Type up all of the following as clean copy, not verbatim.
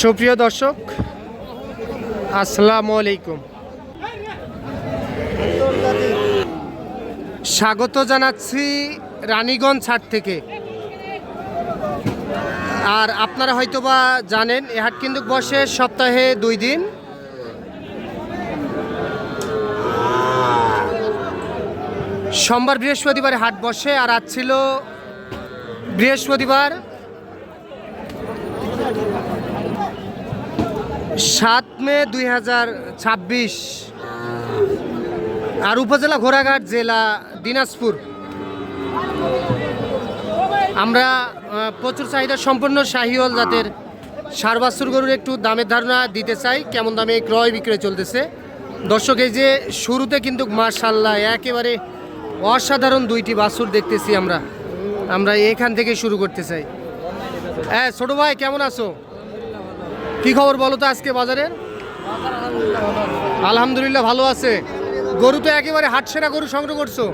সুপ্রিয় দর্শক, আসসালামু আলাইকুম। স্বাগত জানাচ্ছি রানীগঞ্জ হাট থেকে। আর আপনারা হয়তোবা জানেন, এ হাট কিন্তু বসে সপ্তাহে 2 দিন। সোমবার বৃহস্পতিবারে হাট বসে, আর আজ ছিল বৃহস্পতিবার 7 মে 2026। আর উপজেলা ঘোড়াঘাট, জেলা দিনাজপুর। আমরা প্রচুর চাহিদা সম্পন্ন শাহিওয়াল জাতের ষাঁড় বাছুর গরুর একটু দামের ধারণা দিতে চাই, কেমন দামে ক্রয় বিক্রয় চলতেছে। দর্শক, এই যে শুরুতে কিন্তু মাশাআল্লাহ একেবারে অসাধারণ 2টি বাছুর দেখতেছি। আমরা এখান থেকে শুরু করতে চাই। হ্যাঁ ছোট ভাই, কেমন আছো? কি খবর বলো তো আজকে বাজারের? আলহামদুলিল্লাহ ভালো আছে। গরু তো একেবারে হাটসেরা গরু সংগ্রহ করছো।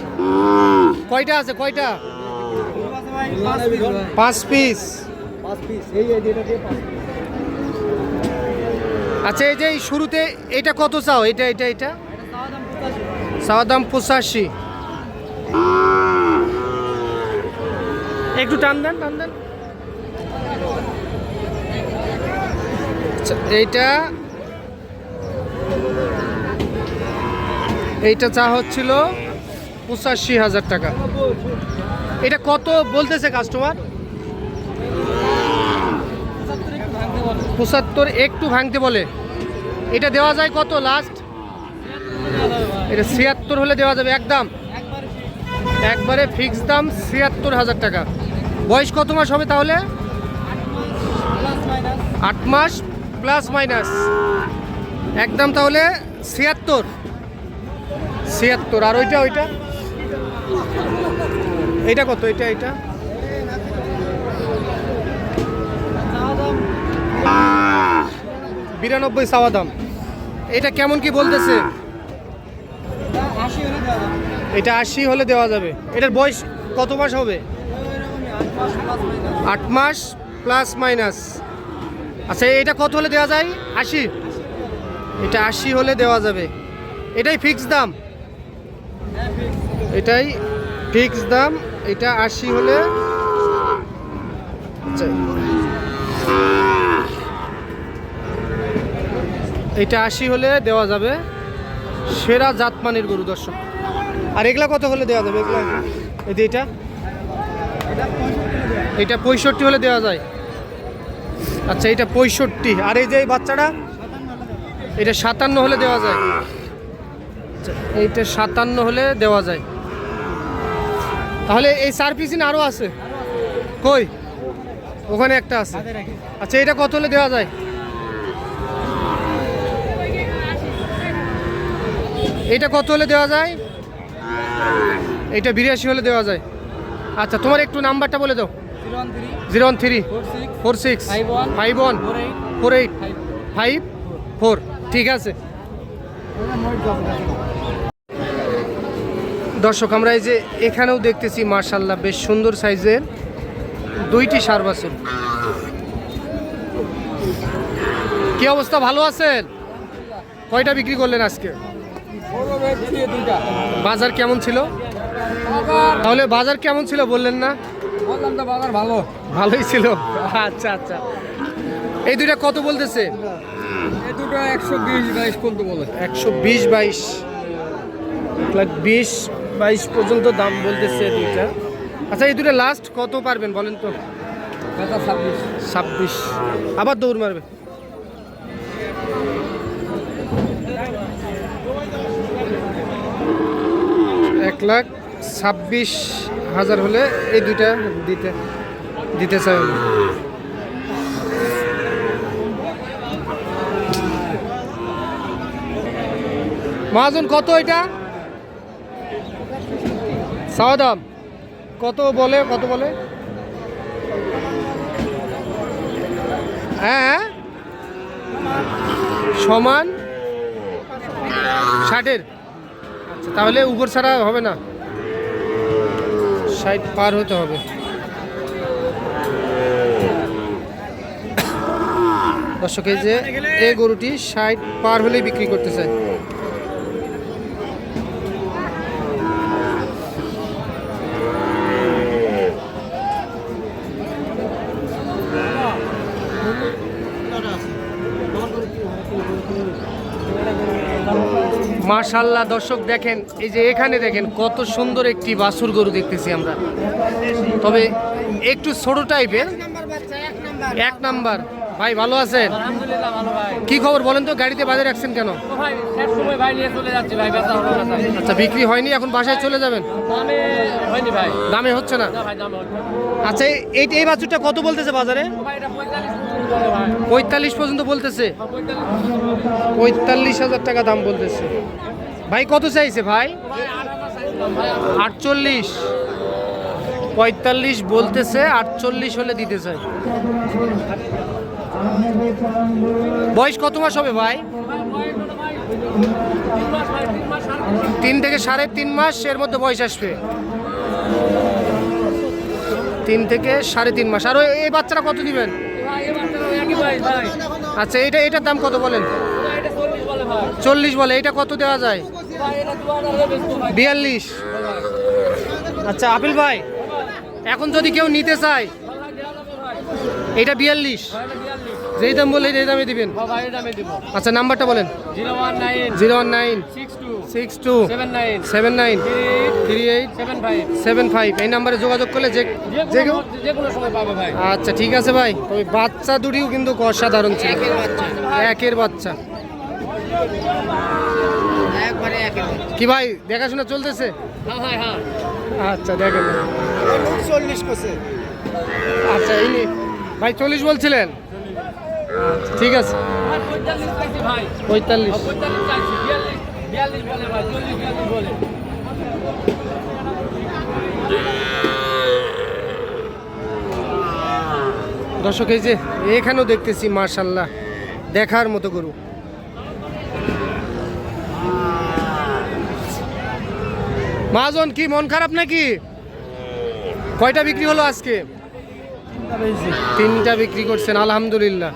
কয়টা আছে? কয়টা? 5 পিস। আচ্ছা, এই যে শুরুতে এটা কত চাও? এটা চাওয়া দাম 85। একটু টান দেন। এইটা চা হচ্ছিল 85,000 টাকা। এটা কত বলতেছে কাস্টমার? 75 একটু ভাঙতে বলে। এটা দেওয়া যায় কত লাস্ট? এটা 76 হলে দেওয়া যাবে একদম, একবারে ফিক্স দাম 76,000 টাকা। বয়স কত মাস হবে তাহলে? 8 মাস প্লাস মাইনাস, একদম তাহলে 76। আর ওইটা এইটা কত? এটা 92 চাওয়া দাম। এটা কেমন কি বলতেছে? এটা 80 হলে দেওয়া যাবে। এটার বয়স কত মাস হবে? 8 মাস প্লাস মাইনাস। আচ্ছা, এটা কত হলে দেওয়া যায়? 80। এটা 80 হলে দেওয়া যাবে। এটাই ফিক্স দাম? এটাই ফিক্স দাম। এটা 80 হলে, এটা 80 হলে দেওয়া যাবে। সেরা জাতমানের গরু দর্শক। আর এগুলা কত হলে দেওয়া যাবে? এগুলা এটা 65 হলে দেওয়া যায়। আচ্ছা, এটা 65। আর এই যে বাচ্চাটা, এটা 57 হলে দেওয়া যায়। এইটা 57 হলে দেওয়া যায়। তাহলে এই 4 পিস আরও আছে? কই? ওখানে একটা আছে। আচ্ছা, এটা কত হলে দেওয়া যায়? এটা কত হলে দেওয়া যায়? এটা 82 হলে দেওয়া যায়। আচ্ছা, তোমার একটু নাম্বারটা বলে দাও। 01346514854। ঠিক আছে দর্শক, আমরা এই যে এখানেও দেখতেছি মাশাআল্লাহ বেশ সুন্দর সাইজের 2টি ষাঁড় বাছুর। কি অবস্থা, ভালো আছেন? কয়টা বিক্রি করলেন আজকে? বাজার কেমন ছিল? তাহলে বাজার কেমন ছিল বললেন না? বললাম তো বাজার ভালোই ছিল। আচ্ছা, এই দুইটা কত বলতেছে? এই দুটো 120-22 পর্যন্ত বলে। 120-22 20-22 পর্যন্ত দাম বলতেছে দুইটা। আচ্ছা, এই দুটো লাস্ট কত পারবেন বলেন তো? 26। আবার দৌড় মারবে। এক লাখ 26,000 হলে এই দুইটা দিতে চাই। মহাজন কত এটা চাওয়া দাম? কত বলে? হ্যাঁ, সমান 60-এর। আচ্ছা, তাহলে উপর ছাড়া হবে না, 60 পার হতে হবে। দর্শক এই যে এই গরুটি 60 পার হলেই বিক্রি করতে চায়। মাশাআল্লাহ দর্শক দেখেন, এই যে এখানে দেখেন কত সুন্দর একটি বাছুর গরু দেখতেছি আমরা, তবে একটু ছোট টাইপের। এক নাম্বার। ভাই ভালো আছেন? আলহামদুলিল্লাহ ভালো ভাই। কি খবর বলেন তো, গাড়িতে বাজে রাখছেন কেন? ভাই শেষ সময় ভাই নিয়ে চলে যাচ্ছে ভাই, ব্যথা হলো না। আচ্ছা, বিক্রি হয়নি, এখন বাসায় চলে যাবেন? দামে হয়নি ভাই। দামে হচ্ছে না? না ভাই, দাম হচ্ছে। আচ্ছা, এই বাছুরটা কত বলতেছে বাজারে? ভাই এটা 45 বলে ভাই। 45 পর্যন্ত বলতেছে। 45 45,000 টাকা দাম বলতেছে। ভাই কত চাইছে ভাই? ভাই 18 সাইজ দাম ভাই। 48। 45 বলতেছে, 48 হলে দিতে চাই। বয়স কত মাস হবে ভাই? 3 থেকে 3.5 মাস এর মধ্যে বয়স আসবে। 3 থেকে 3.5 মাস। আর এই বাচ্চারা কত দিবেন? ভাই এই বাচ্চারা একই ভাই ভাই। আচ্ছা, এটার দাম কত বলেন? ভাই এটা 40 বলে ভাই। 40 বলে। এটা কত দেওয়া যায়? ভাই এটা 2000 বেচবো ভাই। 42। আচ্ছা আপিল ভাই, এখন যদি কেউ নিতে চায়, ভাই দেওয়া যাবে ভাই। এটা 42, ভাই এটা 42। যেই দাম বলে এই দামে দিবেন। ভাই এটা দামে দিব। আচ্ছা, নাম্বারটা বলেন। 019 019 62 62 79 79 38 38 75। 75। এই নাম্বারে যোগাযোগ করলে যে কেউ। যে কোনো সময় পাবে ভাই। আচ্ছা ঠিক আছে ভাই, তবে বাচ্চা দুটিও কিন্তু অসাধারণ ছিল। একের বাচ্চা। একবারে একের বাচ্চা। কি ভাই দেখাশোনা চলতেছে? হ্যাঁ ভাই হ্যাঁ। আচ্ছা দেখেন। 40 কোসে। আচ্ছা এই নে। ভাই 40 বলছিলেন? আচ্ছা, ঠিক আছে। ভাই 45 চাইছি ভাই। 45। 45 চাইছি। 42 বলে ভাই। 40 42 বলে। দর্শক এই যে এখানেও দেখতেছি মাশাআল্লাহ দেখার মতো গরু। মহাজন কি মন খারাপ নাকি? কয়টা বিক্রি হলো আজকে? 3টা বিক্রি করছেন, আলহামদুলিল্লাহ।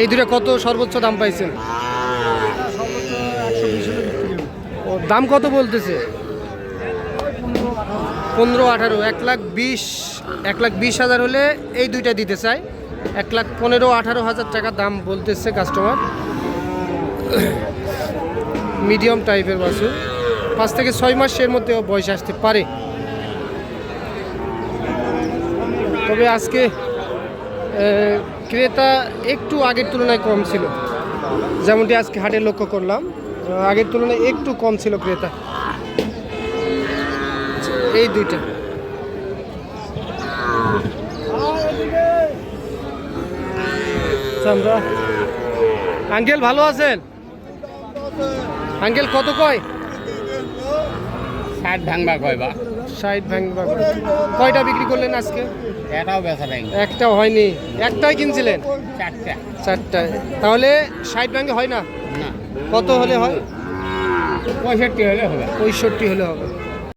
এই দুটো কত সর্বোচ্চ দাম পাইছেন? ও দাম কত বলতেছে? 15-18। 1,20,000 হলে এই দুইটা দিতে চাই। 1,15,18,000 টাকা দাম বলতেছে কাস্টমার। মিডিয়াম টাইপের বাছুর, 5 থেকে 6 মাসের মধ্যে বয়স আসতে পারে। তবে আজকে ক্রেতা একটু আগের তুলনায় কম ছিল, যেমনটি আজকে হাটে লক্ষ্য করলাম। আগের তুলনায় একটু কম ছিল ক্রেতা। এই দুইটা। আমরা আঙ্কেল ভালো আছেন? আঙ্কেল কত কয়? 60 ভাঙবা কয় বা? 60 ভাঙবা। কয়টা বিক্রি করলেন আজকে? এটাও বেচা নাই। একটাও হয়নি। একটাই কিনছিলেন? 4টা। 4টায়। তাহলে 60 ভাঙে হয় না? না। কত হলে হয়? 65 হলে হবে। 65 হলে হবে।